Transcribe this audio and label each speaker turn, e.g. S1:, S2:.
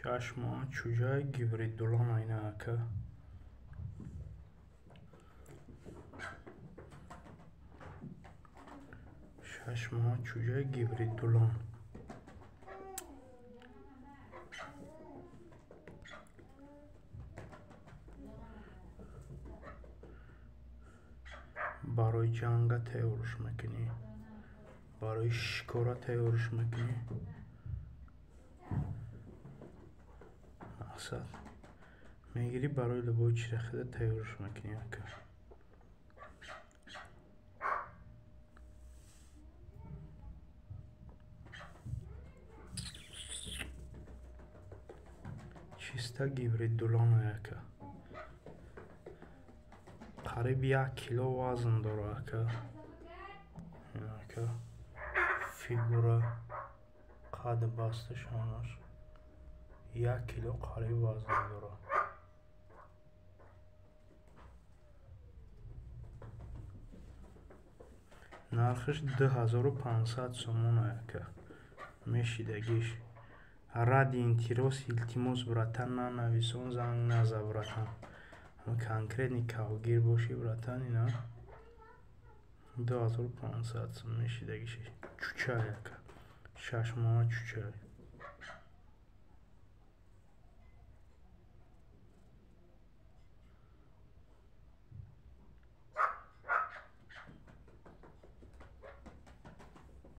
S1: 6 ماه چوجه گیبری دولان اینه اکا 6 ماه چوجه گیبری دولان برای جنگ تیارش میکنی، برای شکار تیارش میکنی. مقصد میگیری برای لبای چرخیده تیارش میکنی اکا. چیسته گیبری دولان اکا قریب 1 کیلو وزن داره اکا. این اکا فیگوره قد بستشانش 1 کیلو قریب وزن داره. نرخش 2500 سومون اکا. میشیدگیش رد اینتیروس التیموس براتن ننویسون زنگ نزه براتن. اما کنکرینی کهگیر باشی براتن اینا 2500 سوم میشیدگیش. چوچه اکا 6 ماه چوچه